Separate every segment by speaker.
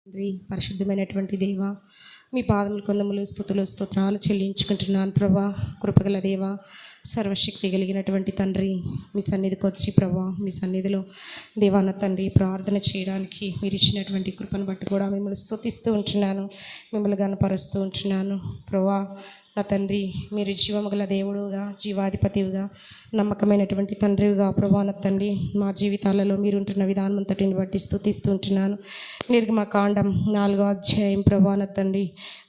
Speaker 1: తండ్రి, పరిశుద్ధమైనటువంటి దేవ, మీ పాదములు కొందములు స్తుతులు స్తోత్రాలు చెల్లించుకుంటున్నాను ప్రభా. కృపగల దేవ, సర్వశక్తి కలిగినటువంటి తండ్రి, మీ సన్నిధికి వచ్చి ప్రభా, మీ సన్నిధిలో దేవాన తండ్రి ప్రార్థన చేయడానికి మీరు ఇచ్చినటువంటి కృపను బట్టి కూడా మిమ్మల్ని స్తుతిస్తూ ఉంటున్నాను, మిమ్మల్ని గనపరుస్తూ ఉంటున్నాను ప్రభా. నా తండ్రి, మీరు జీవము గల దేవుడుగా, జీవాధిపతిగా, నమ్మకమైనటువంటి తండ్రిగా ప్రభా. నా తండ్రి, మా జీవితాలలో మీరు ఉంటున్న విధానం అంతటిని బట్టి స్తుతిస్తూ ఉంటున్నాను. నిర్గమకాండం 4వ అధ్యాయం ప్రభా. నా తండ్రి,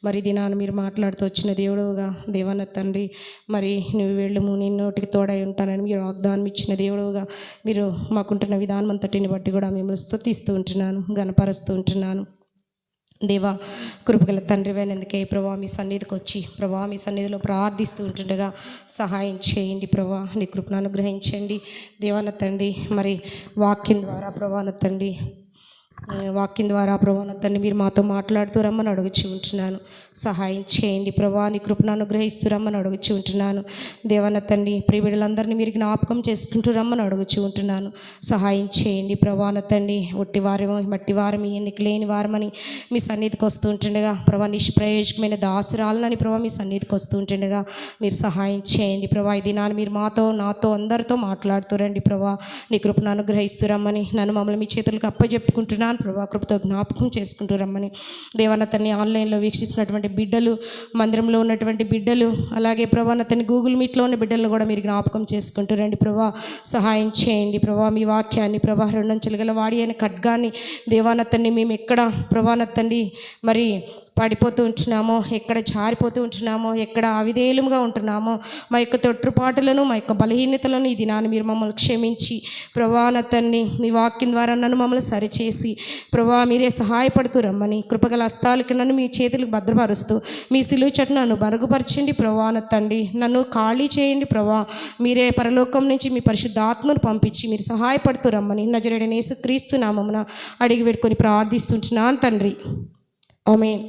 Speaker 1: మరి దినాన్ని మీరు మాట్లాడుతూ వచ్చిన దేవుడుగా దేవన తండ్రి, మరి నువ్వు వెళ్ళము, నేను నోటికి తోడై ఉంటానని మీరు వాగ్దానం ఇచ్చిన దేవుడుగా మీరు మాకుంటున్న విధానం అంతటిని బట్టి కూడా మిమ్మల్ని స్తుతిస్తూ ఉంటున్నాను, గనపరుస్తూ ఉంటున్నాను. దేవా, కృపగల తండ్రివైనందుకే ప్రభా మీ సన్నిధికి వచ్చి ప్రభా మీ సన్నిధిలో ప్రార్థిస్తూ ఉంటుండగా సహాయం చేయండి ప్రభా. నీ కృపను అనుగ్రహించండి దేవాన తండ్రి. మరి వాక్యం ద్వారా ప్రభాన తండ్రి, మీరు మాతో మాట్లాడుతూ రమ్మని అడుగుచూ ఉంటున్నాను. సహాయం చేయండి ప్రభా. నీ కృపను అనుగ్రహిస్తూ రమ్మని అడుగుచూ ఉంటున్నాను దేవన తండ్రి. ప్రియబిడ్డలందరినీ మీరు జ్ఞాపకం చేసుకుంటూ రమ్మని అడుగుచూ ఉంటున్నాను. సహాయం చేయండి ప్రభాన తండ్రి. ఒట్టివారము మట్టివారమి, ఎన్నిక లేని వారమని మీ సన్నిధికి వస్తూ ఉంటుండగా ప్రభా, నిష్ప్రయోజకమైన దాసురాలనని ప్రభా మీ సన్నిధికి వస్తూ ఉంటుండగా మీరు సహాయం చేయండి ప్రభా. ఈ దినాన్ని మీరు మాతో, నాతో, అందరితో మాట్లాడుతూ రండి ప్రభా. నీ కృపను అనుగ్రహిస్తూ రమ్మని నన్ను మమ్మల్ని మీ చేతులకు అప్పచెప్పుకుంటున్నాను ప్రభా. కృపతో జ్ఞాపకం చేసుకుంటూ రమ్మని దేవనతని ఆన్లైన్లో వీక్షిస్తున్నటువంటి బిడ్డలు, మందిరంలో ఉన్నటువంటి బిడ్డలు, అలాగే ప్రభానతని గూగుల్ మీట్లో ఉన్న బిడ్డలను కూడా మీరు జ్ఞాపకం చేసుకుంటూ రండి ప్రభా. సహాయం చేయండి ప్రభా. మీ వాక్యాన్ని ప్రభా, రెండంచెలు గల వాడి అయిన ఖడ్గాన్ని దేవానతన్ని మేము ఎక్కడ ప్రభానతండి మరి పడిపోతూ ఉంటున్నామో, ఎక్కడ జారిపోతూ ఉంటున్నామో, ఎక్కడ అవిధేయులుగా ఉంటున్నామో, మా యొక్క తొట్టుపాటులను, మా యొక్క బలహీనతలను ఈ దినాన్ని మీరు మమ్మల్ని క్షమించి ప్రభా తండ్రి, మీ వాక్యం ద్వారా నన్ను మమ్మల్ని సరిచేసి ప్రభా మీరే సహాయపడుతూ రమ్మని కృపగల హస్తాలకి నన్ను మీ చేతులకు భద్రపరుస్తూ మీ సిలువ చెట్టు నన్ను మరుగుపరచండి ప్రభా. తండ్రి, నన్ను ఖాళీ చేయండి ప్రభా. మీరే పరలోకం నుంచి మీ పరిశుద్ధాత్మను పంపించి మీరు సహాయపడుతూ రమ్మని నజరేయుడైన యేసుక్రీస్తు నామమున అడిగి పెట్టుకొని ప్రార్థిస్తుంటున్నాను తండ్రి. ఆమేన్.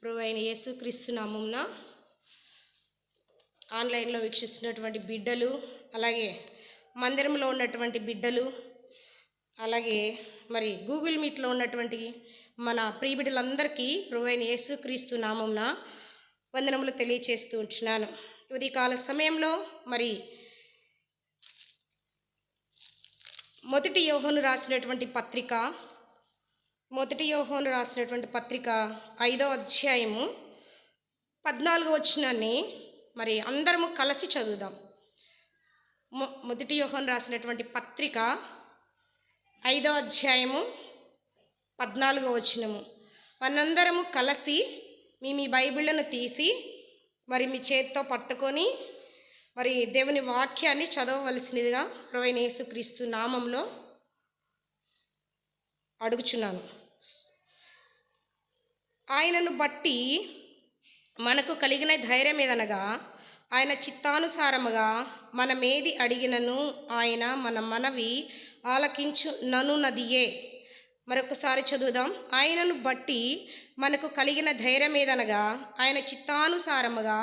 Speaker 1: ప్రభువైన యేసుక్రీస్తు నామమున ఆన్లైన్లో వీక్షిస్తున్నటువంటి బిడ్డలు, అలాగే మందిరంలో ఉన్నటువంటి బిడ్డలు, అలాగే మరి గూగుల్ మీట్లో ఉన్నటువంటి మన ప్రియ బిడ్డలందరికీ ప్రభువైన యేసుక్రీస్తు నామమున వందనములు తెలియచేస్తూ ఉంటున్నాను. ఉదయకాల సమయంలో మరి మొదటి యోహాను రాసినటువంటి పత్రిక 5వ అధ్యాయము 14వ వచనాన్ని మరి అందరము కలిసి చదువుదాం. మొదటి యోహాను రాసినటువంటి పత్రిక 5వ అధ్యాయము 14వ వచనము. మనందరము కలిసి మీ బైబిళ్లను తీసి మరి మీ చేతితో పట్టుకొని మరి దేవుని వాక్యాన్ని చదవవలసినదిగా ప్రభువైన యేసుక్రీస్తు నామంలో అడుగుచున్నాను. ఆయనను బట్టి మనకు కలిగిన ధైర్యం ఏదనగా, ఆయన చిత్తానుసారముగా మనమేది అడిగినను ఆయన మన మనవి ఆలకించుననున్నదియే. మరొకసారి చదువుదాం. ఆయనను బట్టి మనకు కలిగిన ధైర్యం ఏదనగా, ఆయన చిత్తానుసారముగా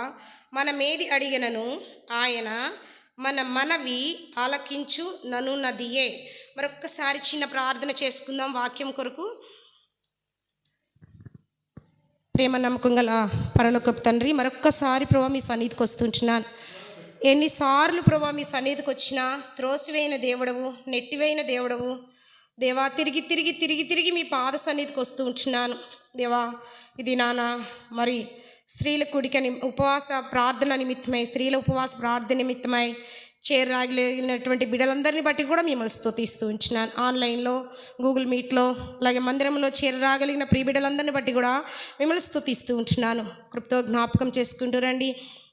Speaker 1: మనమేది అడిగినను ఆయన మన మనవి ఆలకించుననున్నదియే. మరొక్కసారి చిన్న ప్రార్థన చేసుకుందాం వాక్యం కొరకు. ప్రేమ నమ్మకం గల పరలోకపు తండ్రి, మరొక్కసారి ప్రభా మీ సన్నిధికి వస్తుంటున్నాను. ఎన్నిసార్లు ప్రభా మీ సన్నిధికి వచ్చినా త్రోసివేయిన దేవుడవు, నెట్టివేయిన దేవుడవు దేవా. తిరిగి తిరిగి తిరిగి తిరిగి మీ పాద సన్నిధికి వస్తూ ఉంటున్నాను దేవా. ఇది నాన్న మరి స్త్రీల కూడికని ఉపవాస ప్రార్థన నిమిత్తమై, స్త్రీల ఉపవాస ప్రార్థన నిమిత్తమై చేరరాగలిగినటువంటి బిడ్డలందరినీ బట్టి కూడా మిమ్మల్ని స్తుతిస్తూ ఉంటున్నాను. ఆన్లైన్లో గూగుల్ మీట్లో అలాగే మందిరంలో చేరరాగలిగిన ప్రియ బిడ్డలందరినీ బట్టి కూడా మిమ్మల్ని స్తుతిస్తూ ఉంటున్నాను. కృపతో జ్ఞాపకం చేసుకుంటూ రండి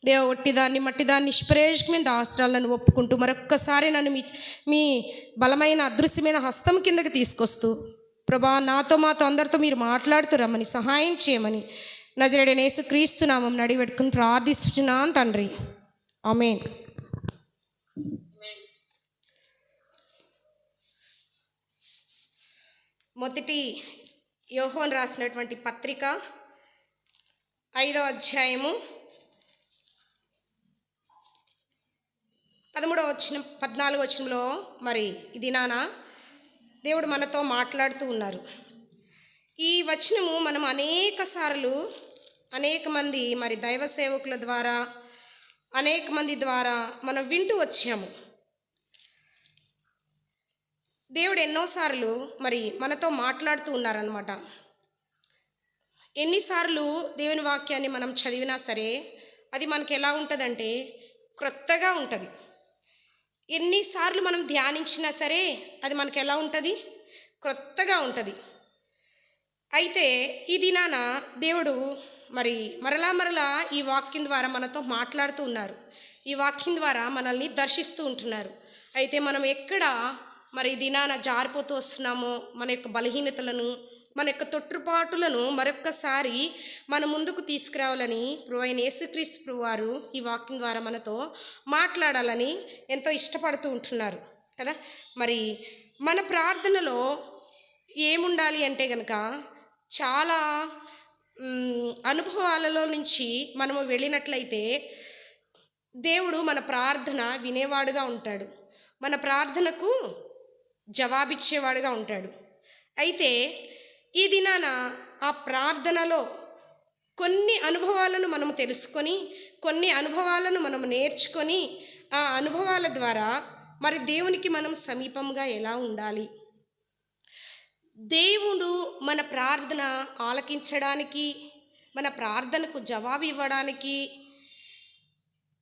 Speaker 1: దేవ. ఒట్టిదాన్ని మట్టిదాన్ని నిష్ప్రయోజకమైన దాస్త్రాలను ఒప్పుకుంటూ మరొక్కసారి నన్ను మీ బలమైన అదృశ్యమైన హస్తం కిందకి తీసుకొస్తూ ప్రభా నాతో మాతో అందరితో మీరు మాట్లాడుతూ రమ్మని సహాయం చేయమని నజరేయుడైన యేసుక్రీస్తు నామమున అడిగి పెట్టుకుని ప్రార్థిస్తున్నాను తండ్రి. ఆమేన్. మొదటి యోహాను రాసినటువంటి పత్రిక 5వ అధ్యాయము 14 వచనంలో మరి ఇది నానా దేవుడు మనతో మాట్లాడుతూ ఉన్నారు. ఈ వచనము మనం అనేక మంది మరి దైవ సేవకుల ద్వారా అనేక మంది ద్వారా మనం వింటూ వచ్చాము. దేవుడు ఎన్నోసార్లు మరి మనతో మాట్లాడుతూ ఉన్నారనమాట. ఎన్నిసార్లు దేవుని వాక్యాన్ని మనం చదివినా సరే అది మనకి ఎలా ఉంటుందంటే క్రొత్తగా ఉంటుంది. ఎన్నిసార్లు మనం ధ్యానించినా సరే అది మనకి ఎలా ఉంటుంది, క్రొత్తగా ఉంటుంది. అయితే ఈ దినాన దేవుడు మరి మరలా ఈ వాక్యం ద్వారా మనతో మాట్లాడుతూ ఉన్నారు. ఈ వాక్యం ద్వారా మనల్ని దర్శిస్తూ ఉంటున్నారు. అయితే మనం ఎక్కడ మరి ఈ దినాన జారిపోతూ వస్తున్నామో, మన యొక్క బలహీనతలను, మన యొక్క తొట్టుపాటులను మరొక్కసారి మన ముందుకు తీసుకురావాలని ప్రభువైన యేసుక్రీస్తు ప్రభువారు ఈ వాక్యం ద్వారా మనతో మాట్లాడాలని ఎంతో ఇష్టపడుతూ ఉంటున్నారు కదా. మరి మన ప్రార్థనలో ఏముండాలి అంటే కనుక చాలా అనుభవాలలో నుంచి మనము వెళ్ళినట్లయితే దేవుడు మన ప్రార్థన వినేవాడుగా ఉంటాడు, మన ప్రార్థనకు జవాబిచ్చేవాడుగా ఉంటాడు. అయితే ఈ దినాన ఆ ప్రార్థనలో కొన్ని అనుభవాలను మనము తెలుసుకొని, కొన్ని అనుభవాలను మనము నేర్చుకొని, ఆ అనుభవాల ద్వారా మరి దేవునికి మనం సమీపంగా ఎలా ఉండాలి, దేవుడు మన ప్రార్థన ఆలకించడానికి, మన ప్రార్థనకు జవాబు ఇవ్వడానికి,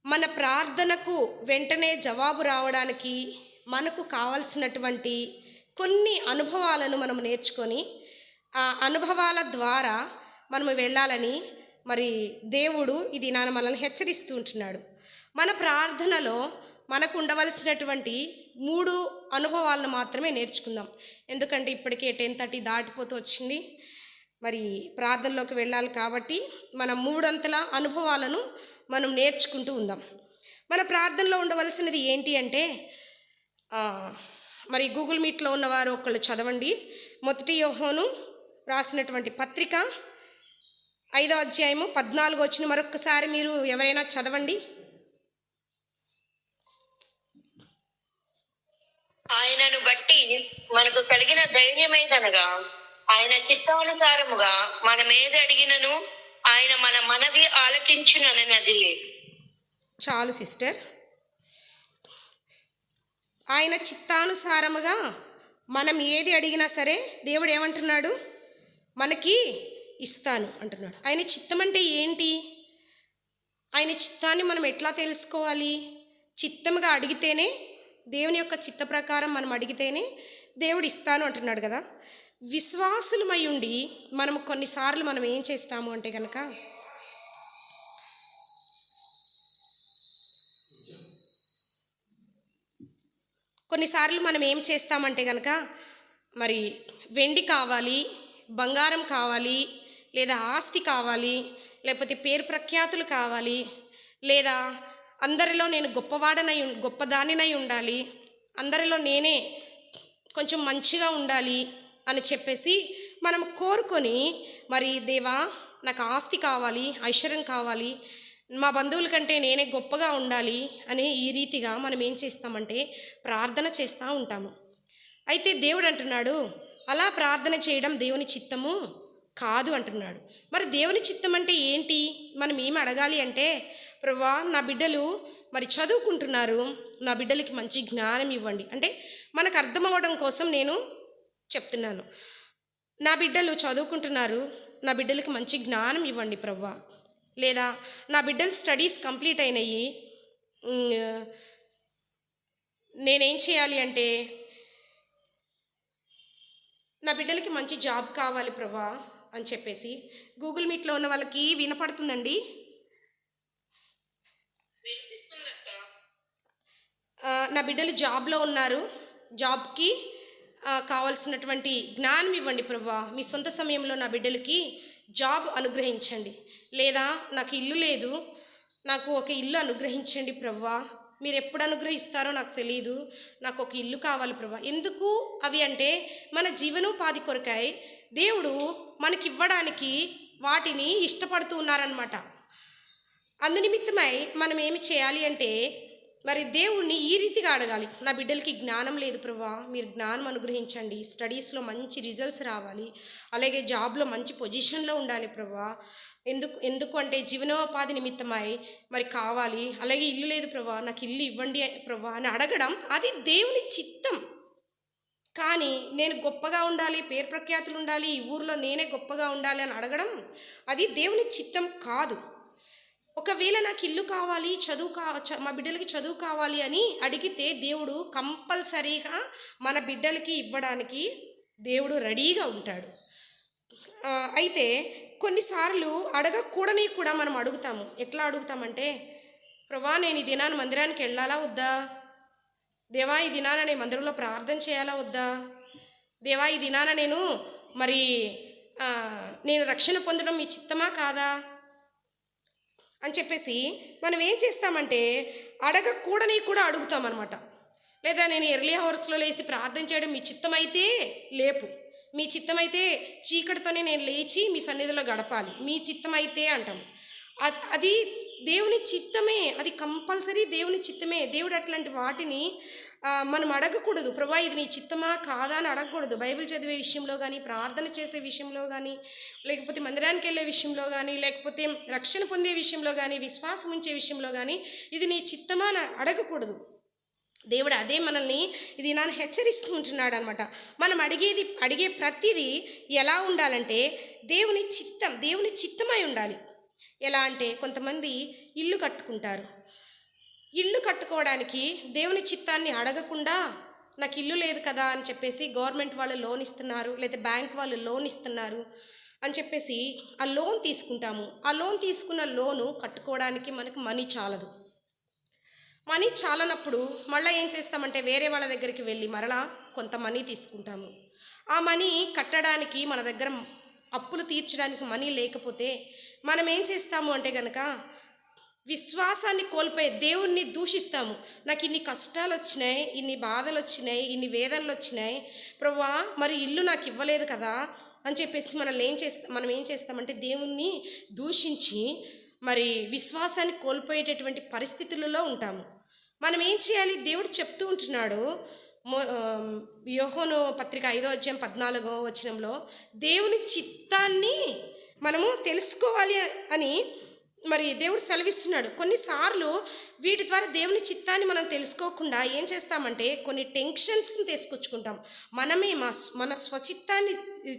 Speaker 1: మన ప్రార్థనకు వెంటనే జవాబు రావడానికి మనకు కావలసినటువంటి కొన్ని అనుభవాలను మనం నేర్చుకొని ఆ అనుభవాల ద్వారా మనము వెళ్ళాలని మరి దేవుడు ఇది మనల్ని హెచ్చరిస్తూ ఉంటున్నాడు. మన ప్రార్థనలో మనకు ఉండవలసినటువంటి 3 అనుభవాలను మాత్రమే నేర్చుకుందాం. ఎందుకంటే ఇప్పటికే 10:30 దాటిపోతూ వచ్చింది. మరి ప్రార్థనలోకి వెళ్ళాలి కాబట్టి మనం 3 అంతల అనుభవాలను మనం నేర్చుకుంటూ ఉందాం. మన ప్రార్థనలో ఉండవలసినది ఏంటి అంటే మరి గూగుల్ మీట్లో ఉన్నవారు ఒకళ్ళు చదవండి. మొదటి యోహాను రాసినటువంటి పత్రిక 5వ అధ్యాయము 14 వచ్చిన మరొకసారి మీరు ఎవరైనా చదవండి.
Speaker 2: ఆయనను బట్టి మనకు కలిగిన ధైర్యమేదనగా ఆయన చిత్తానుసారముగా మనమేది అడిగినను ఆయన మన మనవి ఆలకించునన్నది.
Speaker 1: చాలు సిస్టర్. ఆయన చిత్తానుసారముగా మనం ఏది అడిగినా సరే దేవుడు ఏమంటున్నాడు, మనకి ఇస్తాను అంటున్నాడు. ఆయన చిత్తం అంటే ఏంటి? ఆయన చిత్తాన్ని మనం ఎట్లా తెలుసుకోవాలి? చిత్తముగా అడిగితేనే, దేవుని యొక్క చిత్త ప్రకారం మనం అడిగితేనే దేవుడు ఇస్తాను అంటున్నాడు కదా. విశ్వాసులమై ఉండి మనం కొన్నిసార్లు మనం ఏం చేస్తాము అంటే కనుక మనం ఏం చేస్తామంటే కనుక మరి వెండి కావాలి, బంగారం కావాలి, లేదా ఆస్తి కావాలి, లేకపోతే పేరు ప్రఖ్యాతులు కావాలి, లేదా అందరిలో నేను గొప్పదానినై ఉండాలి, అందరిలో నేనే కొంచెం మంచిగా ఉండాలి అని చెప్పేసి మనం కోరుకొని మరి దేవా నాకు ఆస్తి కావాలి, ఐశ్వర్యం కావాలి, మా బంధువుల కంటే నేనే గొప్పగా ఉండాలి అని ఈ రీతిగా మనం ఏం చేస్తామంటే ప్రార్థన చేస్తూ ఉంటాము. అయితే దేవుడు అంటున్నాడు అలా ప్రార్థన చేయడం దేవుని చిత్తము కాదు అంటున్నాడు. మరి దేవుని చిత్తం అంటే ఏంటి? మనం ఏమి అడగాలి అంటే, ప్రభువా నా బిడ్డలు మరి చదువుకుంటున్నారు, నా బిడ్డలకి మంచి జ్ఞానం ఇవ్వండి అంటే మనకు అర్థం అవ్వడం కోసం నేను చెప్తున్నాను. నా బిడ్డలు చదువుకుంటున్నారు, నా బిడ్డలకి మంచి జ్ఞానం ఇవ్వండి ప్రభువా. లేదా నా బిడ్డలు స్టడీస్ కంప్లీట్ అయినాయి, నేనేం చేయాలి అంటే నా బిడ్డలకి మంచి జాబ్ కావాలి ప్రభువా అని చెప్పేసి. గూగుల్ మీట్లో ఉన్న వాళ్ళకి వినపడుతుందండి? నా బిడ్డలు జాబ్లో ఉన్నారు, జాబ్కి కావాల్సినటువంటి జ్ఞానం ఇవ్వండి ప్రభువా. మీ సొంత సమయంలో నా బిడ్డలకి జాబ్ అనుగ్రహించండి. లేదా నాకు ఇల్లు లేదు, నాకు ఒక ఇల్లు అనుగ్రహించండి ప్రభువా. మీరు ఎప్పుడు అనుగ్రహిస్తారో నాకు తెలియదు, నాకు ఒక ఇల్లు కావాలి ప్రభువా. ఎందుకు అవి అంటే మన జీవనోపాధి కొరకై దేవుడు మనకివ్వడానికి వాటిని ఇష్టపడుతూ ఉన్నారనమాట. అందునిమిత్తమై మనం ఏమి చేయాలి అంటే మరి దేవుణ్ణి ఈ రీతిగా అడగాలి, నా బిడ్డలకి జ్ఞానం లేదు ప్రభువా, మీరు జ్ఞానం అనుగ్రహించండి, స్టడీస్లో మంచి రిజల్ట్స్ రావాలి, అలాగే జాబ్లో మంచి పొజిషన్లో ఉండాలి ప్రభువా, ఎందుకు అంటే జీవనోపాధి నిమిత్తమై మరి కావాలి, అలాగే ఇల్లు లేదు ప్రభువా, నాకు ఇల్లు ఇవ్వండి ప్రభువా అని అడగడం అది దేవుని చిత్తం. కానీ నేను గొప్పగా ఉండాలి, పేరు ప్రఖ్యాతులు ఉండాలి, ఈ ఊరిలో నేనే గొప్పగా ఉండాలి అని అడగడం అది దేవుని చిత్తం కాదు. ఒకవేళ నాకు ఇల్లు కావాలి, మా బిడ్డలకి చదువు కావాలి అని అడిగితే దేవుడు కంపల్సరీగా మన బిడ్డలకి ఇవ్వడానికి దేవుడు రెడీగా ఉంటాడు. అయితే కొన్నిసార్లు అడగకూడని కూడా మనం అడుగుతాము. ఎట్లా అడుగుతామంటే, ప్రభా నేను ఈ దినాన్ని మందిరానికి వెళ్ళాలా వద్దా, దేవా ఈ దినాన నేను మందిరంలో ప్రార్థన చేయాలా వద్దా, దేవా ఈ దినాన నేను రక్షణ పొందడం మీ చిత్తమా కాదా అని చెప్పేసి మనం ఏం చేస్తామంటే అడగకూడని కూడా అడుగుతామన్నమాట. లేదా నేను ఎర్లీ అవర్స్లో లేచి ప్రార్థన చేయడం మీ చిత్తమైతే లేపు, మీ చిత్తమైతే చీకటితోనే నేను లేచి మీ సన్నిధిలో గడపాలి, మీ చిత్తమైతే అంటాం. అది దేవుని చిత్తమే, అది కంపల్సరీ దేవుని చిత్తమే. దేవుడు అట్లాంటి వాటిని మనం అడగకూడదు. ప్రభా ఇది నీ చిత్తమా కాదా అని అడగకూడదు. బైబిల్ చదివే విషయంలో కానీ, ప్రార్థన చేసే విషయంలో కానీ, లేకపోతే మందిరానికి వెళ్ళే విషయంలో కానీ, లేకపోతే రక్షణ పొందే విషయంలో కానీ, విశ్వాసం ఉంచే విషయంలో కానీ ఇది నీ చిత్తమా అని అడగకూడదు. దేవుడు అదే మనల్ని ఇది నన్ను హెచ్చరిస్తూ ఉంటున్నాడు అనమాట. మనం అడిగే ప్రతిదీ ఎలా ఉండాలంటే దేవుని చిత్తమై ఉండాలి. ఎలా అంటే కొంతమంది ఇల్లు కట్టుకుంటారు, ఇల్లు కట్టుకోవడానికి దేవుని చిత్తాన్ని అడగకుండా నాకు ఇల్లు లేదు కదా అని చెప్పేసి గవర్నమెంట్ వాళ్ళు లోన్ ఇస్తున్నారు, లేదా బ్యాంక్ వాళ్ళు లోన్ ఇస్తున్నారు అని చెప్పేసి ఆ లోన్ తీసుకుంటాము. ఆ లోన్ తీసుకున్న లోను కట్టుకోవడానికి మనకు మనీ చాలదు. మనీ చాలనప్పుడు మళ్ళీ ఏం చేస్తామంటే వేరే వాళ్ళ దగ్గరికి వెళ్ళి మరలా కొంత మనీ తీసుకుంటాము. ఆ మనీ కట్టడానికి మన దగ్గర అప్పులు తీర్చడానికి మనీ లేకపోతే మనం ఏం చేస్తాము అంటే కనుక విశ్వాసాన్ని కోల్పోయి దేవుణ్ణి దూషిస్తాము. నాకు ఇన్ని కష్టాలు వచ్చినాయి, ఇన్ని బాధలు వచ్చినాయి, ఇన్ని వేదనలు వచ్చినాయి ప్రభువా, మరి ఇల్లు నాకు ఇవ్వలేదు కదా అని చెప్పేసి మనం ఏం చేస్తామంటే దేవుణ్ణి దూషించి మరి విశ్వాసాన్ని కోల్పోయేటటువంటి పరిస్థితులలో ఉంటాము. మనం ఏం చేయాలి? దేవుడు చెప్తూ ఉంటున్నాడు యోహాను పత్రిక 5:14 దేవుని చిత్తాన్ని మనము తెలుసుకోవాలి అని మరి దేవుడు సెలవిస్తున్నాడు. కొన్నిసార్లు వీటి ద్వారా దేవుని చిత్తాన్ని మనం తెలుసుకోకుండా ఏం చేస్తామంటే కొన్ని టెన్షన్స్ని తీసుకొచ్చుకుంటాం. మనమే మన స్వచిత్తాన్ని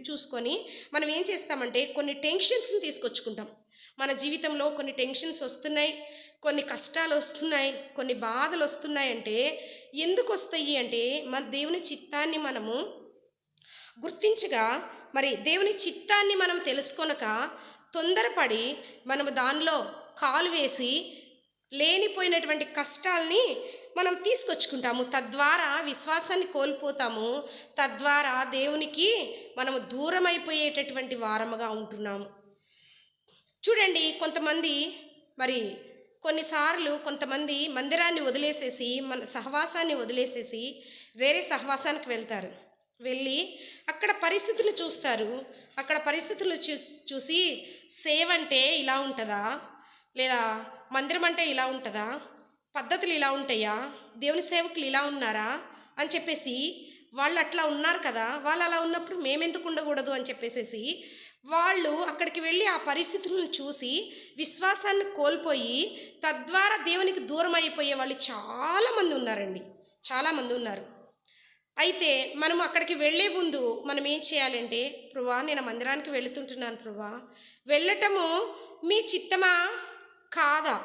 Speaker 1: చూసుకొని మనం ఏం చేస్తామంటే కొన్ని టెన్షన్స్ని తీసుకొచ్చుకుంటాం. మన జీవితంలో కొన్ని టెన్షన్స్ వస్తున్నాయి, కొన్ని కష్టాలు వస్తున్నాయి, కొన్ని బాధలు వస్తున్నాయి అంటే ఎందుకు వస్తాయి అంటే మన దేవుని చిత్తాన్ని మనము గుర్తించగా మరి దేవుని చిత్తాన్ని మనం తెలుసుకొనక తొందరపడి మనము దానిలో కాలు వేసి లేనిపోయినటువంటి కష్టాల్ని మనం తీసుకొచ్చుకుంటాము. తద్వారా విశ్వాసాన్ని కోల్పోతాము, తద్వారా దేవునికి మనము దూరం అయిపోయేటటువంటి వారముగా ఉంటున్నాము. చూడండి, కొంతమంది మందిరాన్ని వదిలేసేసి మన సహవాసాన్ని వదిలేసేసి వేరే సహవాసానికి వెళ్తారు. వెళ్ళి అక్కడ పరిస్థితులు చూస్తారు. అక్కడ పరిస్థితులు చూసి సేవ అంటే ఇలా ఉంటుందా, లేదా మందిరం అంటే ఇలా ఉంటుందా, పద్ధతులు ఇలా ఉంటాయా, దేవుని సేవకులు ఇలా ఉన్నారా అని చెప్పేసి వాళ్ళు అట్లా ఉన్నారు కదా, వాళ్ళు అలా ఉన్నప్పుడు మేమెందుకు ఉండకూడదు అని చెప్పేసి వాళ్ళు అక్కడికి వెళ్ళి ఆ పరిస్థితులను చూసి విశ్వాసాన్ని కోల్పోయి తద్వారా దేవునికి దూరం అయిపోయే వాళ్ళు చాలామంది ఉన్నారు. అయితే మనం అక్కడికి వెళ్ళే ముందు మనం ఏం చేయాలంటే, ప్రభువా నేను మందిరానికి వెళుతుంటున్నాను ప్రభువా, వెళ్ళటము మీ చిత్తమా కాదా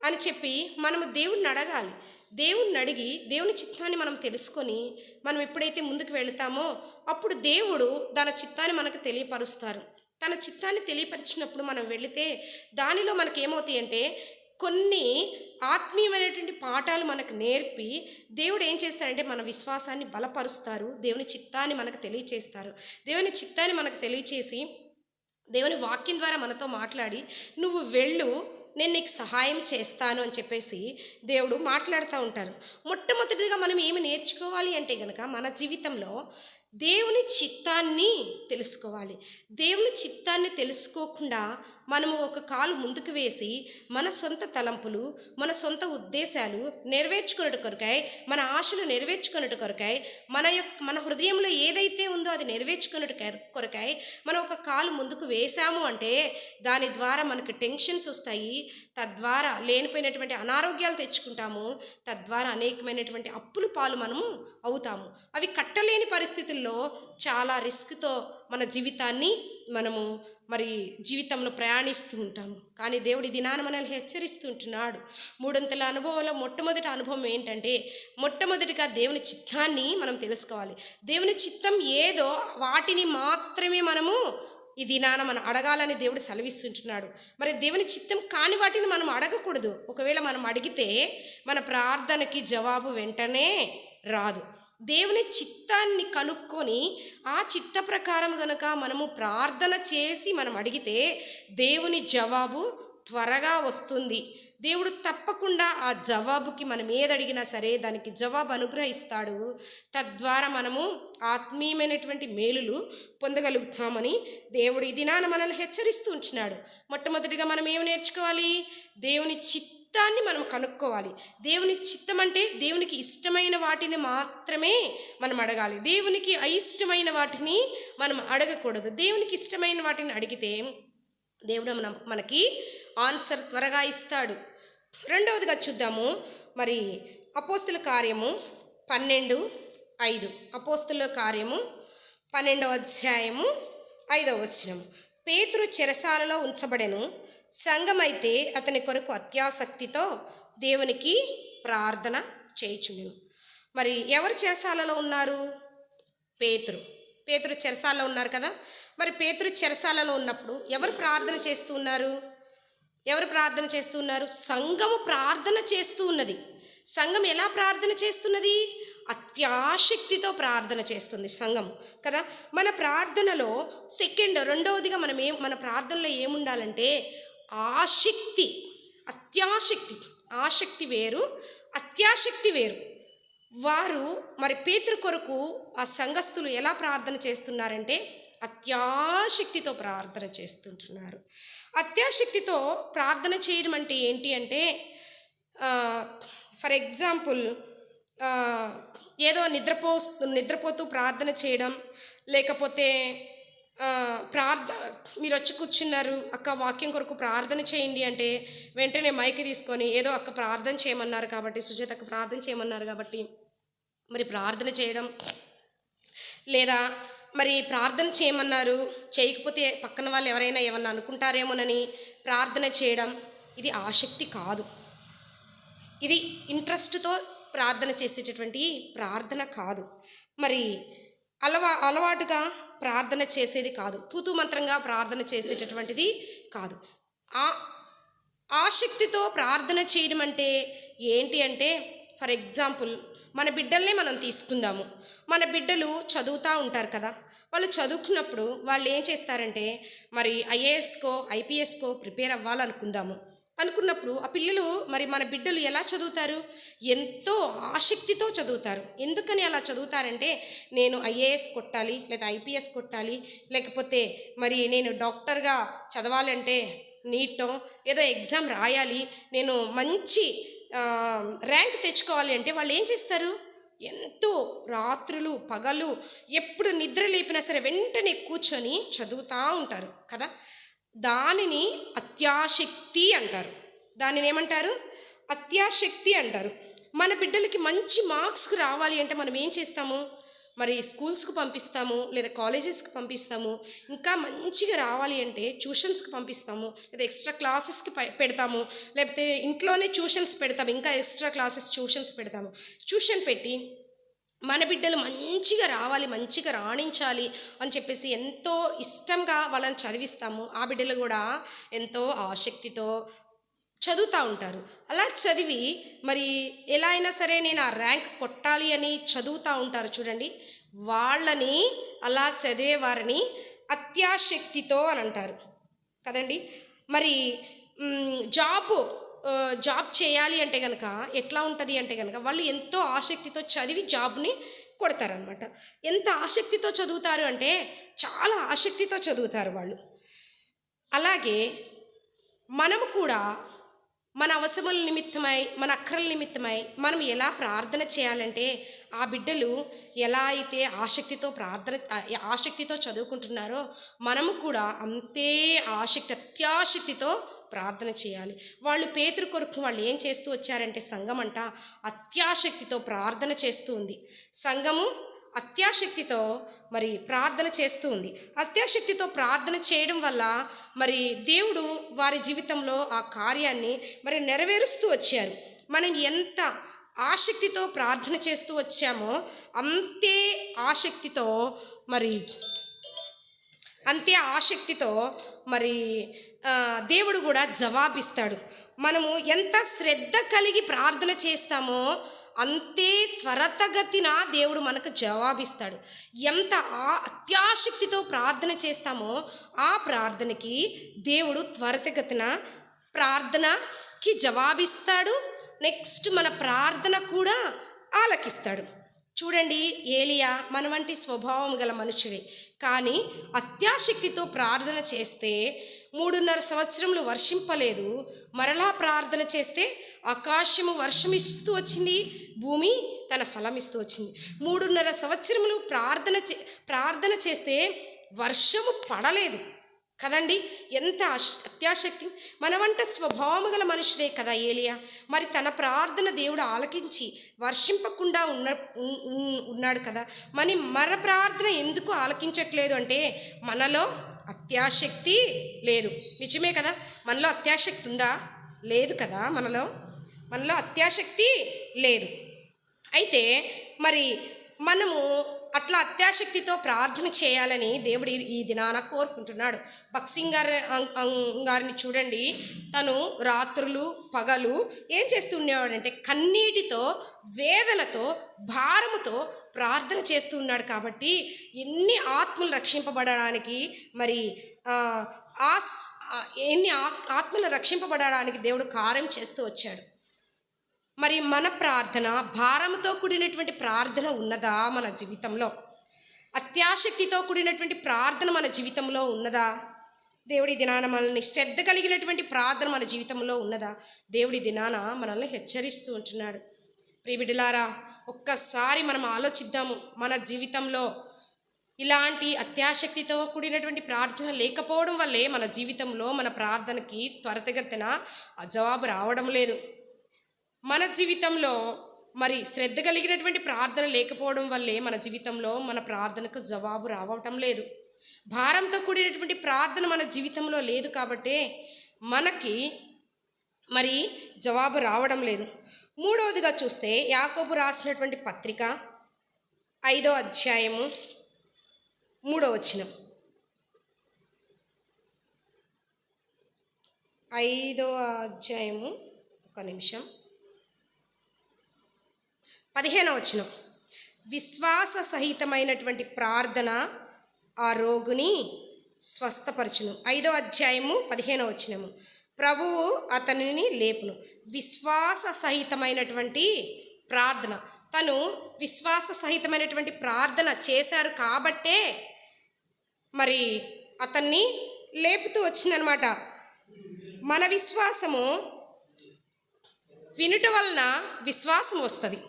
Speaker 1: అని చెప్పి మనము దేవుణ్ణి అడగాలి. దేవుణ్ణి అడిగి దేవుని చిత్తాన్ని మనం తెలుసుకొని మనం ఎప్పుడైతే ముందుకు వెళతామో అప్పుడు దేవుడు తన చిత్తాన్ని మనకు తెలియపరుస్తారు. తన చిత్తాన్ని తెలియపరిచినప్పుడు మనం వెళితే దానిలో మనకి ఏమవుతాయి అంటే కొన్ని ఆత్మీయమైనటువంటి పాఠాలు మనకు నేర్పి దేవుడు ఏం చేస్తారంటే మన విశ్వాసాన్ని బలపరుస్తారు, దేవుని చిత్తాన్ని మనకు తెలియచేస్తారు. దేవుని చిత్తాన్ని మనకు తెలియచేసి దేవుని వాక్యం ద్వారా మనతో మాట్లాడి నువ్వు వెళ్ళు, నేను నీకు సహాయం చేస్తాను అని చెప్పేసి దేవుడు మాట్లాడుతూ ఉంటారు. మొట్టమొదటిగా మనం ఏమి నేర్చుకోవాలి అంటే కనుక మన జీవితంలో దేవుని చిత్తాన్ని తెలుసుకోవాలి. దేవుని చిత్తాన్ని తెలుసుకోకుండా మనము ఒక కాలు ముందుకు వేసి మన సొంత తలంపులు, మన సొంత ఉద్దేశాలు నెరవేర్చుకున్నట్టు కొరకాయి, మన ఆశలు నెరవేర్చుకున్నట్టు కొరకాయి, మన హృదయంలో ఏదైతే ఉందో అది నెరవేర్చుకున్నట్టు కొరకాయి మనం ఒక కాలు ముందుకు వేసాము అంటే దాని ద్వారా మనకు టెన్షన్స్ వస్తాయి. తద్వారా లేనిపోయినటువంటి అనారోగ్యాలు తెచ్చుకుంటాము. తద్వారా అనేకమైనటువంటి అప్పుల పాలు మనము అవుతాము. అవి కట్టలేని పరిస్థితుల్లో చాలా రిస్క్తో మన జీవితాన్ని మనము జీవితంలో ప్రయాణిస్తూ ఉంటాము. కానీ దేవుడి దినాన మనల్ని హెచ్చరిస్తూ ఉంటున్నాడు. మూడొంతుల అనుభవంలో మొట్టమొదటి అనుభవం ఏంటంటే, మొట్టమొదటిగా దేవుని చిత్తాన్ని మనం తెలుసుకోవాలి. దేవుని చిత్తం ఏదో వాటిని మాత్రమే మనము ఈ దినాన మనం అడగాలని దేవుడు సెలవిస్తుంటున్నాడు. మరి దేవుని చిత్తం కాని వాటిని మనం అడగకూడదు. ఒకవేళ మనం అడిగితే మన ప్రార్థనకి జవాబు వెంటనే రాదు. దేవుని చిత్తాన్ని కనుక్కొని ఆ చిత్త ప్రకారం గనుక మనము ప్రార్థన చేసి మనం అడిగితే దేవుని జవాబు త్వరగా వస్తుంది. దేవుడు తప్పకుండా ఆ జవాబుకి మనం ఏదడిగినా సరే దానికి జవాబు అనుగ్రహిస్తాడు. తద్వారా మనము ఆత్మీయమైనటువంటి మేలులు పొందగలుగుతామని దేవుడు ఈ దినాన మనల్ని హెచ్చరిస్తూ ఉంటున్నాడు. మొట్టమొదటిగా మనం ఏమి నేర్చుకోవాలి? దేవుని చిత్తాన్ని మనం కనుక్కోవాలి. దేవుని చిత్తం అంటే దేవునికి ఇష్టమైన వాటిని మాత్రమే మనం అడగాలి. దేవునికి అయిష్టమైన వాటిని మనం అడగకూడదు. దేవునికి ఇష్టమైన వాటిని అడిగితే దేవుడు మనకి ఆన్సర్ త్వరగా ఇస్తాడు. రెండవదిగా చూద్దాము. అపోస్తుల కార్యము 12:5. అపోస్తుల కార్యము 12వ అధ్యాయము 5వ వచనం. పేతురు చెరసాలలో ఉంచబడెను, సంఘమైతే అతని కొరకు అత్యాసక్తితో దేవునికి ప్రార్థన చేయుచుండెను. ఎవరు చెరసాలలో ఉన్నారు? పేతురు చెరసాలలో ఉన్నారు కదా. పేతురు చెరసాలలో ఉన్నప్పుడు ఎవరు ప్రార్థన చేస్తూ ఉన్నారు? సంఘము ప్రార్థన చేస్తూ ఉన్నది. సంఘం ఎలా ప్రార్థన చేస్తున్నది? అత్యాసక్తితో ప్రార్థన చేస్తుంది సంఘం కదా. మన ప్రార్థనలో రెండవదిగా మన ప్రార్థనలో ఏముండాలంటే ఆసక్తి, అత్యాసక్తి. ఆసక్తి వేరు, అత్యాసక్తి వేరు. వారు పేతురు కొరకు ఆ సంఘస్థులు ఎలా ప్రార్థన చేస్తున్నారంటే అత్యాసక్తితో ప్రార్థన చేస్తుంటున్నారు. అత్యాసక్తితో ప్రార్థన చేయడం అంటే ఏంటి అంటే, ఫర్ ఎగ్జాంపుల్ ఏదో నిద్రపోతూ ప్రార్థన చేయడం, లేకపోతే మీరు వచ్చి కూర్చున్నారు, అక్క వాక్యం కొరకు ప్రార్థన చేయండి అంటే వెంటనే మైక్ తీసుకొని ఏదో అక్క ప్రార్థన చేయమన్నారు కాబట్టి, సుజాత అక్క ప్రార్థన చేయమన్నారు కాబట్టి ప్రార్థన చేయడం, లేదా ప్రార్థన చేయమన్నారు, చేయకపోతే పక్కన వాళ్ళు ఎవరైనా ఏమన్నా అనుకుంటారేమోనని ప్రార్థన చేయడం. ఇది ఆసక్తి కాదు. ఇది ఇంట్రెస్ట్తో ప్రార్థన చేసేటటువంటి ప్రార్థన కాదు. అలవాటుగా ప్రార్థన చేసేది కాదు. తూతూ మంత్రంగా ప్రార్థన చేసేటటువంటిది కాదు. ఆసక్తితో ప్రార్థన చేయడం అంటే ఏంటి అంటే, ఫర్ ఎగ్జాంపుల్ మన బిడ్డల్నే మనం తీసుకుందాము. మన బిడ్డలు చదువుతూ ఉంటారు కదా. వాళ్ళు చదువుకున్నప్పుడు వాళ్ళు ఏం చేస్తారంటే ఐఏఎస్కో ఐపీఎస్కో ప్రిపేర్ అనుకున్నప్పుడు ఆ పిల్లలు మన బిడ్డలు ఎలా చదువుతారు? ఎంతో ఆసక్తితో చదువుతారు. ఎందుకని అలా చదువుతారంటే, నేను ఐఏఎస్ కొట్టాలి, లేదా ఐపీఎస్ కొట్టాలి, లేకపోతే నేను డాక్టర్గా చదవాలంటే నీటో ఏదో ఎగ్జామ్ రాయాలి, నేను మంచి ర్యాంక్ తెచ్చుకోవాలి అంటే వాళ్ళు ఏం చేస్తారు? ఎంతో రాత్రులు పగలు ఎప్పుడు నిద్ర లేపినా సరే వెంటనే కూర్చొని చదువుతూ ఉంటారు కదా. దానిని అత్యాసక్తి అంటారు. దానిని ఏమంటారు? అత్యాసక్తి అంటారు. మన బిడ్డలకి మంచి మార్క్స్కి రావాలి అంటే మనం ఏం చేస్తాము? స్కూల్స్కి పంపిస్తాము, లేదా కాలేజెస్కి పంపిస్తాము. ఇంకా మంచిగా రావాలి అంటే ట్యూషన్స్కి పంపిస్తాము, లేదా ఎక్స్ట్రా క్లాసెస్కి పెడతాము, లేకపోతే ఇంట్లోనే ట్యూషన్స్ పెడతాము, ఇంకా ఎక్స్ట్రా క్లాసెస్ ట్యూషన్స్ పెడతాము. ట్యూషన్ పెట్టి మన బిడ్డలు మంచిగా రావాలి, మంచిగా రాణించాలి అని చెప్పేసి ఎంతో ఇష్టంగా వాళ్ళని చదివిస్తాము. ఆ బిడ్డలు కూడా ఎంతో ఆసక్తితో చదువుతూ ఉంటారు. అలా చదివి ఎలా అయినా సరే నేను ఆ ర్యాంక్ కొట్టాలి అని చదువుతూ ఉంటారు చూడండి. వాళ్ళని అలా చదివే వారిని అత్యాసక్తితో అని అంటారు కదండి. జాబ్ చేయాలి అంటే కనుక ఎట్లా ఉంటుంది అంటే కనుక వాళ్ళు ఎంతో ఆసక్తితో చదివి జాబ్ని కొడతారనమాట. ఎంత ఆసక్తితో చదువుతారు అంటే చాలా ఆసక్తితో చదువుతారు వాళ్ళు. అలాగే మనము కూడా మన అవసరముల నిమిత్తమై, మన అక్కరల నిమిత్తమై మనం ఎలా ప్రార్థన చేయాలంటే, ఆ బిడ్డలు ఎలా అయితే ఆసక్తితో చదువుకుంటున్నారో మనము కూడా అంతే అత్యాసక్తితో ప్రార్థన చేయాలి. వాళ్ళు పేతురు కొరకు వాళ్ళు ఏం చేస్తూ వచ్చారంటే, సంఘం అంట అత్యాసక్తితో ప్రార్థన చేస్తూ ఉంది. సంఘము అత్యాసక్తితో మరి ప్రార్థన చేస్తూ ఉంది. అత్యాసక్తితో ప్రార్థన చేయడం వల్ల మరి దేవుడు వారి జీవితంలో ఆ కార్యాన్ని మరి నెరవేరుస్తూ వచ్చారు. మనం ఎంత ఆసక్తితో ప్రార్థన చేస్తూ వచ్చామో అంతే ఆసక్తితో మరి దేవుడు కూడా జవాబిస్తాడు. మనము ఎంత శ్రద్ధ కలిగి ప్రార్థన చేస్తామో అంతే త్వరితగతిన దేవుడు మనకు జవాబిస్తాడు. ఎంత అత్యాసక్తితో ప్రార్థన చేస్తామో ఆ ప్రార్థనకి దేవుడు త్వరితగతిన ప్రార్థనకి జవాబిస్తాడు. నెక్స్ట్ మన ప్రార్థన కూడా ఆలకిస్తాడు. చూడండి, ఏలియా మన వంటి స్వభావం గల మనుషుడే, కానీ అత్యాసక్తితో ప్రార్థన చేస్తే 3.5 సంవత్సరములు వర్షింపలేదు. మరలా ప్రార్థన చేస్తే ఆకాశము వర్షమిస్తూ వచ్చింది, భూమి తన ఫలమిస్తూ వచ్చింది. 3.5 సంవత్సరములు ప్రార్థన చేస్తే వర్షము పడలేదు కదండి. ఎంత అత్యాసక్తి! మన వంట స్వభావము గల మనుషుడే కదా ఏలియా. మరి తన ప్రార్థన దేవుడు ఆలకించి వర్షింపకుండా ఉన్నాడు కదా. మన ప్రార్థన ఎందుకు ఆలకించట్లేదు అంటే మనలో అత్యాసక్తి లేదు. నిజమే కదా, మనలో అత్యాసక్తి ఉందా? లేదు కదా. మనలో అత్యాసక్తి లేదు. అయితే మరి మనము అట్లా అత్యాసక్తితో ప్రార్థన చేయాలని దేవుడు ఈ దినాన కోరుకుంటున్నాడు. భక్సింగ్ గారిని చూడండి, తను రాత్రులు పగలు ఏం చేస్తున్నాడంటే కన్నీటితో, వేదనతో, భారముతో ప్రార్థన చేస్తూ ఉన్నాడు. కాబట్టి ఎన్ని ఆత్మలు రక్షింపబడడానికి ఆత్మలు రక్షింపబడడానికి దేవుడు కార్యం చేస్తూ వచ్చాడు. మరి మన ప్రార్థన భారంతో కూడినటువంటి ప్రార్థన ఉన్నదా మన జీవితంలో? అత్యాసక్తితో కూడినటువంటి ప్రార్థన మన జీవితంలో ఉన్నదా? దేవుడి దినాన మనల్ని శ్రద్ధ కలిగినటువంటి ప్రార్థన మన జీవితంలో ఉన్నదా? దేవుడి దినాన మనల్ని హెచ్చరిస్తూ ఉంటున్నాడు. ప్రియబిడ్డలారా, ఒక్కసారి మనం ఆలోచిద్దాము. మన జీవితంలో ఇలాంటి అత్యాసక్తితో కూడినటువంటి ప్రార్థన లేకపోవడం వల్లే మన జీవితంలో మన ప్రార్థనకి త్వరితగతిన జవాబు రావడం లేదు. మన జీవితంలో మరి శ్రద్ధ కలిగినటువంటి ప్రార్థన లేకపోవడం వల్లే మన జీవితంలో మన ప్రార్థనకు జవాబు రావటం లేదు. భారంతో కూడినటువంటి ప్రార్థన మన జీవితంలో లేదు కాబట్టి మనకి మరి జవాబు రావడం లేదు. మూడవదిగా చూస్తే యాకోబు రాసినటువంటి పత్రిక 5వ అధ్యాయము 3వ వచనం. 5వ అధ్యాయము 15వ వచనం. విశ్వాస సహితమైనటువంటి ప్రార్థన ఆ రోగుని స్వస్థపరచును. 5వ అధ్యాయము 15వ వచనము. ప్రభువు అతనిని లేపును. విశ్వాస సహితమైనటువంటి ప్రార్థన, తను విశ్వాస సహితమైనటువంటి ప్రార్థన చేశారు కాబట్టే మరి అతన్ని లేపుతూ వచ్చిందనమాట. మన విశ్వాసము వినుట వలన విశ్వాసం వస్తుంది.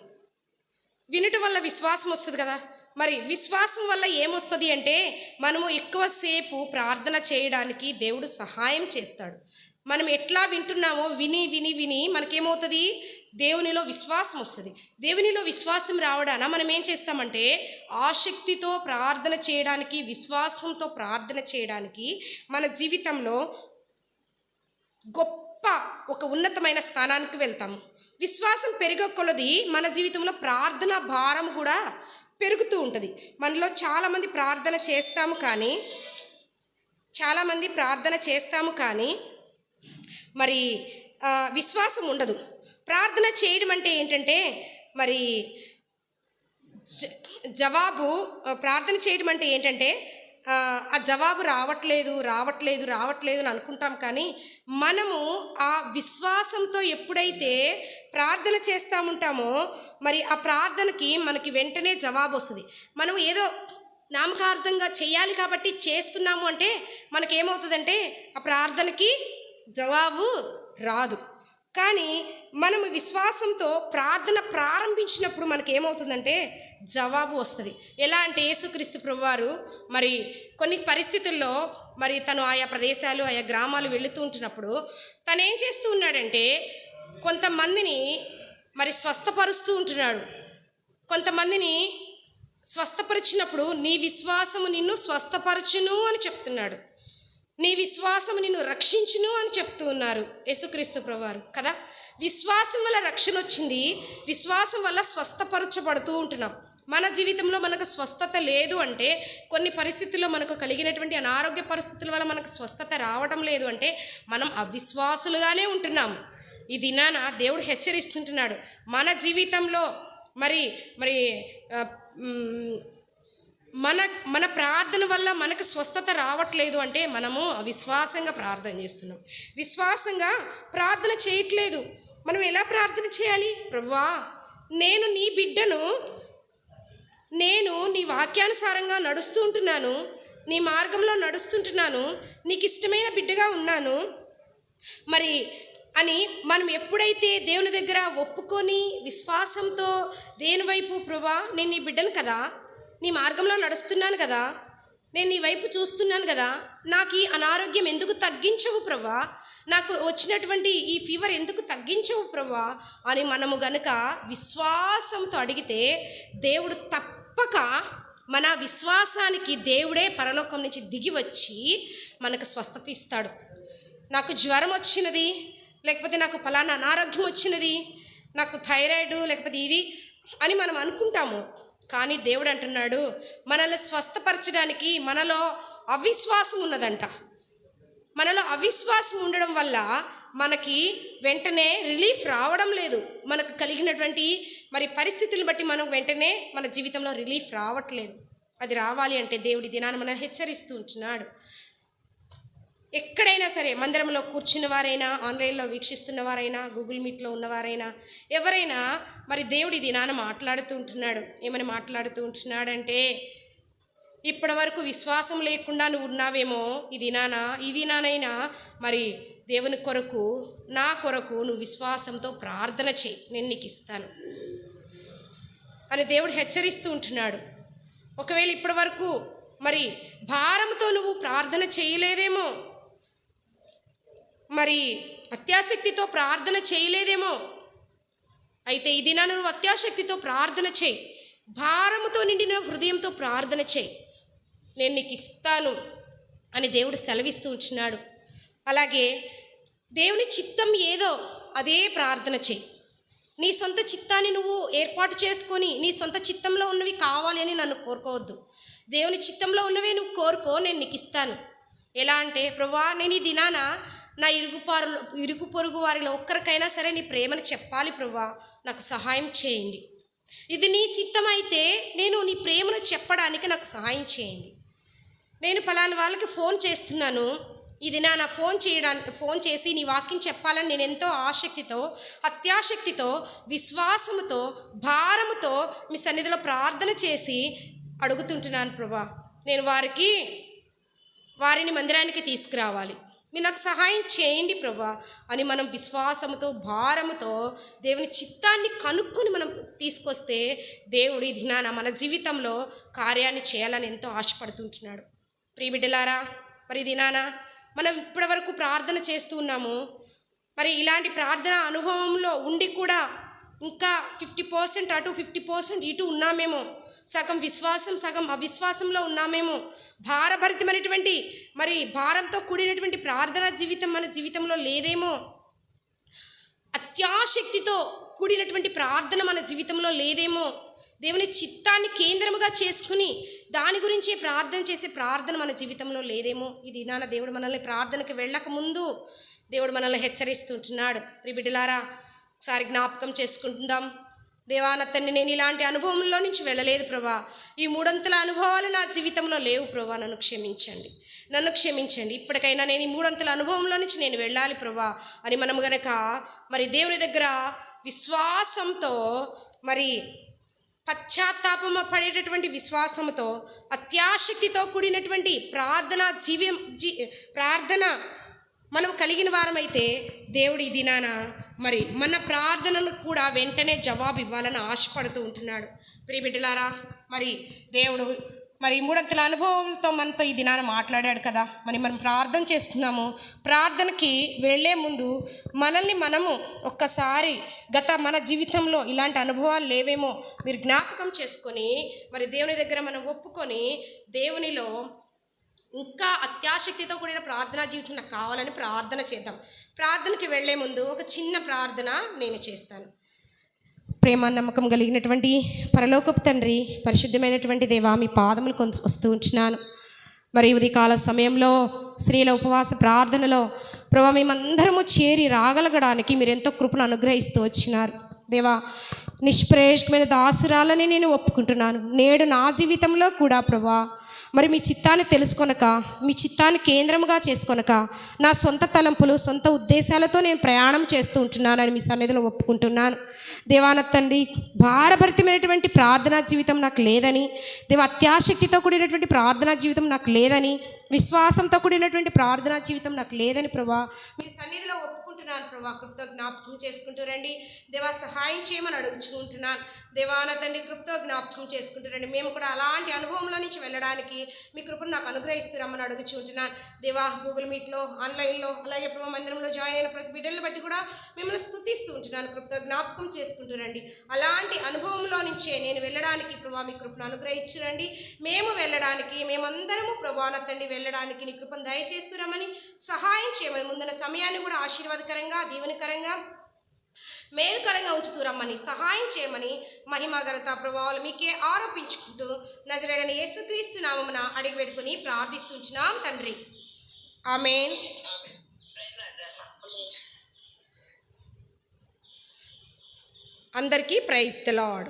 Speaker 1: వినుట వల్ల విశ్వాసం వస్తుంది కదా. మరి విశ్వాసం వల్ల ఏమొస్తుంది అంటే మనము ఎక్కువసేపు ప్రార్థన చేయడానికి దేవుడు సహాయం చేస్తాడు. మనం ఎట్లా వింటున్నామో విని విని విని మనకేమవుతుంది? దేవునిలో విశ్వాసం వస్తుంది. దేవునిలో విశ్వాసం రావడాన మనం ఏం చేస్తామంటే ఆసక్తితో ప్రార్థన చేయడానికి, విశ్వాసంతో ప్రార్థన చేయడానికి మన జీవితంలో గొప్ప ఒక ఉన్నతమైన స్థానానికి వెళ్తాము. విశ్వాసం పెరిగే కొలది మన జీవితంలో ప్రార్థన భారం కూడా పెరుగుతూ ఉంటుంది. మనలో చాలామంది ప్రార్థన చేస్తాము కానీ మరి విశ్వాసం ఉండదు. ప్రార్థన చేయడం అంటే ఏంటంటే మరి ప్రార్థన చేయడం అంటే ఏంటంటే ఆ జవాబు రావట్లేదు అని అనుకుంటాం. కానీ మనము ఆ విశ్వాసంతో ఎప్పుడైతే ప్రార్థన చేస్తాముంటామో మరి ఆ ప్రార్థనకి మనకి వెంటనే జవాబు వస్తుంది. మనం ఏదో నామకార్థంగా చేయాలి కాబట్టి చేస్తున్నాము అంటే మనకేమవుతుందంటే ఆ ప్రార్థనకి జవాబు రాదు. కానీ మనము విశ్వాసంతో ప్రార్థన ప్రారంభించినప్పుడు మనకి ఏమవుతుందంటే జవాబు వస్తుంది. ఎలా అంటే యేసుక్రీస్తు ప్రభువారు మరి కొన్ని పరిస్థితుల్లో మరి తను ఆయా ప్రదేశాలు ఆయా గ్రామాలు వెళుతూ ఉంటున్నప్పుడు తను ఏం చేస్తూ ఉన్నాడంటే కొంతమందిని మరి స్వస్థపరుస్తూ ఉంటున్నాడు. కొంతమందిని స్వస్థపరిచినప్పుడు నీ విశ్వాసము నిన్ను స్వస్థపరచును అని చెప్తున్నాడు. నీ విశ్వాసము నిన్ను రక్షించును అని చెప్తూ ఉన్నారు యేసుక్రీస్తు ప్రభువారు కదా. విశ్వాసం వల్ల రక్షణ వచ్చింది, విశ్వాసం వల్ల స్వస్థపరచబడుతూ ఉంటున్నాం. మన జీవితంలో మనకు స్వస్థత లేదు అంటే, కొన్ని పరిస్థితుల్లో మనకు కలిగినటువంటి అనారోగ్య పరిస్థితుల వల్ల మనకు స్వస్థత రావడం లేదు అంటే మనం అవిశ్వాసులుగానే ఉంటున్నాం. ఈ దినాన దేవుడు హెచ్చరిస్తుంటున్నాడు. మన జీవితంలో మరి మరి మన ప్రార్థన వల్ల మనకు స్వస్థత రావట్లేదు అంటే మనము అవిశ్వాసంగా ప్రార్థన చేస్తున్నాం, విశ్వాసంగా ప్రార్థన చేయట్లేదు. మనం ఎలా ప్రార్థన చేయాలి? ప్రభువా, నేను నీ బిడ్డను, నేను నీ వాక్యానుసారంగా నడుస్తూ ఉంటున్నాను, నీ మార్గంలో నడుస్తుంటున్నాను, నీకు ఇష్టమైన బిడ్డగా ఉన్నాను మరి అని మనం ఎప్పుడైతే దేవుని దగ్గర ఒప్పుకొని విశ్వాసంతో దేని వైపు, ప్రభువా నేను నీ బిడ్డను కదా, నీ మార్గంలో నడుస్తున్నాను కదా, నేను నీ వైపు చూస్తున్నాను కదా, నాకు ఈ అనారోగ్యం ఎందుకు తగ్గించవు ప్రభువా, నాకు వచ్చినటువంటి ఈ ఫీవర్ ఎందుకు తగ్గించవు ప్రభువా అని మనము గనుక విశ్వాసంతో అడిగితే దేవుడు తప్పక మన విశ్వాసానికి దేవుడే పరలోకం నుంచి దిగి వచ్చి మనకు స్వస్థత ఇస్తాడు. నాకు జ్వరం వచ్చినది, లేకపోతే నాకు ఫలానా అనారోగ్యం వచ్చినది, నాకు థైరాయిడ్ లేకపోతే ఇది అని మనం అనుకుంటాము. కానీ దేవుడు అంటున్నాడు మనల్ని స్వస్థపరచడానికి మనలో అవిశ్వాసం ఉన్నదంట. మనలో అవిశ్వాసం ఉండడం వల్ల మనకి వెంటనే రిలీఫ్ రావడం లేదు. మనకు కలిగినటువంటి మరి పరిస్థితులను బట్టి మనం వెంటనే మన జీవితంలో రిలీఫ్ రావట్లేదు. అది రావాలి అంటే దేవుడి దినాన్ని మనం హెచ్చరిస్తూ ఉంటున్నాడు. ఎక్కడైనా సరే, మందిరంలో కూర్చున్న వారైనా, ఆన్లైన్లో వీక్షిస్తున్న వారైనా, గూగుల్ మీట్లో ఉన్నవారైనా, ఎవరైనా మరి దేవుడి దినాన మాట్లాడుతూ ఉంటున్నాడు. ఏమని మాట్లాడుతూ ఉంటున్నాడంటే, ఇప్పటి వరకు విశ్వాసం లేకుండా నువ్వు ఉన్నావేమో, ఈ దినానైనా మరి దేవుని కొరకు, నా కొరకు నువ్వు విశ్వాసంతో ప్రార్థన చేయి, నేను నీకు ఇస్తాను అని దేవుడు హెచ్చరిస్తూ ఉంటున్నాడు. ఒకవేళ ఇప్పటి వరకు మరి భారంతో నువ్వు ప్రార్థన చేయలేదేమో, మరి అత్యాసక్తితో ప్రార్థన చేయలేదేమో, అయితే ఈ దినాన నువ్వు అత్యాసక్తితో ప్రార్థన చేయి, భారముతో నిండిన హృదయంతో ప్రార్థన చేయి, నేను నీకు ఇస్తాను అని దేవుడు సెలవిస్తూ ఉంటున్నాడు. అలాగే దేవుని చిత్తం ఏదో అదే ప్రార్థన చేయి. నీ సొంత చిత్తాన్ని నువ్వు ఏర్పాటు చేసుకొని నీ సొంత చిత్తంలో ఉన్నవి కావాలి అని నన్ను కోరుకోవద్దు. దేవుని చిత్తంలో ఉన్నవే నువ్వు కోరుకో, నేను నీకు ఇస్తాను. ఎలా అంటే, ప్రభువా నేను ఈ దినాన నా ఇరుగు పొరుగు వారిలో ఒక్కరికైనా సరే నీ ప్రేమను చెప్పాలి ప్రభువా, నాకు సహాయం చేయండి. ఇది నీ చిత్తం అయితే నేను నీ ప్రేమను చెప్పడానికి నాకు సహాయం చేయండి. నేను పలానా వాళ్ళకి ఫోన్ చేస్తున్నాను, ఇది నా ఫోన్ చేసి నీ వాక్యం చెప్పాలని నేను ఎంతో ఆసక్తితో, అత్యాసక్తితో, విశ్వాసముతో, భారముతో మీ సన్నిధిలో ప్రార్థన చేసి అడుగుతుంటున్నాను ప్రభువా, నేను వారిని మందిరానికి తీసుకురావాలి, మీరు నాకు సహాయం చేయండి ప్రభువా అని మనం విశ్వాసముతో, భారముతో దేవుని చిత్తాన్ని కనుక్కొని మనం తీసుకొస్తే దేవుడు ఈ దినాన మన జీవితంలో కార్యాన్ని చేయాలని ఎంతో ఆశపడుతుంటున్నాడు. ప్రియబిడ్డలారా, మరి దినాన మనం ఇప్పటి వరకు ప్రార్థన చేస్తూ ఉన్నాము. మరి ఇలాంటి ప్రార్థన అనుభవంలో ఉండి కూడా ఇంకా 50% అటు 50% ఇటు ఉన్నామేమో, సగం విశ్వాసం సగం అవిశ్వాసంలో ఉన్నామేమో, భారభరితమైనటువంటి మరి భారంతో కూడినటువంటి ప్రార్థనా జీవితం మన జీవితంలో లేదేమో, అత్యాశక్తితో కూడినటువంటి ప్రార్థన మన జీవితంలో లేదేమో, దేవుని చిత్తాన్ని కేంద్రముగా చేసుకుని దాని గురించి ప్రార్థన చేసే ప్రార్థన మన జీవితంలో లేదేమో. ఈ దినాన దేవుడు మనల్ని ప్రార్థనకి వెళ్ళక ముందు దేవుడు మనల్ని హెచ్చరిస్తుంటున్నాడు. ప్రియబిడ్డలారా, ఒకసారి జ్ఞాపకం చేసుకుంటుందాం. దేవా నా తండ్రి, నేను ఇలాంటి అనుభవంలో నుంచి వెళ్ళలేదు ప్రభా, ఈ 3 అనుభవాలు నా జీవితంలో లేవు ప్రభా, నన్ను క్షమించండి. ఇప్పటికైనా నేను ఈ 3 అనుభవంలో నుంచి నేను వెళ్ళాలి ప్రభా అని మనం గనక మరి దేవుని దగ్గర విశ్వాసంతో, మరి పశ్చాత్తాపం పడేటటువంటి విశ్వాసంతో, అత్యాశక్తితో కూడినటువంటి ప్రార్థన మనం కలిగిన వారమైతే దేవుడు ఈ దినాన మరి మన ప్రార్థనను కూడా వెంటనే జవాబు ఇవ్వాలని ఆశపడుతూ ఉంటున్నాడు. ప్రియ బిడ్డలారా, మరి దేవుడు మరి మూడంతల అనుభవంతో మనతో ఈ దినాన మాట్లాడాడు కదా. మనం ప్రార్థన చేసుకున్నాము. ప్రార్థనకి వెళ్ళే ముందు మనల్ని మనము ఒక్కసారి మన జీవితంలో ఇలాంటి అనుభవాలు లేవేమో మీరు జ్ఞాపకం చేసుకొని మరి దేవుని దగ్గర మనం ఒప్పుకొని దేవునిలో ఇంకా అత్యాశక్తితో కూడిన ప్రార్థనా జీవితం నాకు కావాలని ప్రార్థన చేద్దాం. ప్రార్థనకి వెళ్ళే ముందు ఒక చిన్న ప్రార్థన నేను చేస్తాను. ప్రేమ నమ్మకం కలిగినటువంటి పరలోకపు తండ్రి, పరిశుద్ధమైనటువంటి దేవా, మీ పాదములు వస్తూ ఉంటున్నాను. మరి ఉదయకాల సమయంలో స్త్రీల ఉపవాస ప్రార్థనలో ప్రభా మేమందరము చేరి రాగలగడానికి మీరు ఎంతో కృపను అనుగ్రహిస్తూ వచ్చినారు. దేవా, నిష్ప్రయోజకమైన దాసురాలని నేను ఒప్పుకుంటున్నాను. నేడు నా జీవితంలో కూడా ప్రభా మరి మీ చిత్తాన్ని తెలుసుకొనక, మీ చిత్తాన్ని కేంద్రముగా చేసుకొనక నా సొంత తలంపులు, సొంత ఉద్దేశాలతో నేను ప్రయాణం చేస్తూ ఉంటున్నానని మీ సన్నిధిలో ఒప్పుకుంటున్నాను. దేవాన తండ్రి, భారభరితమైనటువంటి ప్రార్థనా జీవితం నాకు లేదని, దేవ అత్యాశక్తితో కూడినటువంటి ప్రార్థనా జీవితం నాకు లేదని, విశ్వాసంతో కూడినటువంటి ప్రార్థనా జీవితం నాకు లేదని ప్రభా మీ సన్నిధిలో ఒప్పుకుంటున్నాను. ప్రభా కృపతో జ్ఞాపకం చేసుకుంటూ రండి. దేవా సహాయం చేయమని అడుగుచుకుంటున్నాను. దేవాన తండ్రి కృపతో జ్ఞాపకం చేసుకుంటూ రండి. మేము కూడా అలాంటి అనుభవంలో నుంచి వెళ్ళడానికి మీ కృపను నాకు అనుగ్రహిస్తున్నామని అడుగుచుంటున్నాను. దేవా గూగుల్ మీట్లో, ఆన్లైన్లో, అలాగే ప్రభా మందిరంలో జాయిన్ అయిన ప్రతి బిడ్డలను బట్టి కూడా మిమ్మల్ని స్తుతిస్తూ ఉంటున్నాను. కృపతో జ్ఞాపకం చేసుకుంటూ రండి. అలాంటి అనుభవంలో నుంచే నేను వెళ్ళడానికి ప్రభా మీ కృపను అనుగ్రహించరండి. మేము వెళ్ళడానికి, మేమందరము ప్రభా నా తండ్రి వెళ్ళడానికి నీ కృపను దయచేస్తున్నామని సహాయం చేయమని, ముందున్న సమయాన్ని కూడా ఆశీర్వాదకరంగా, దీవెనకరంగా, మేలుకరంగా ఉంచుతూ రమ్మని సహాయం చేయమని మహిమ ఘనత ప్రభావాలు మీకే ఆరోపించుకుంటూ నజరేయుడైన యేసుక్రీస్తు నామమున అడిగి పెట్టుకుని ప్రార్థిస్తుంటున్నాం తండ్రి. ఆమేన్. అందరికీ ప్రైజ్ ది లార్డ్.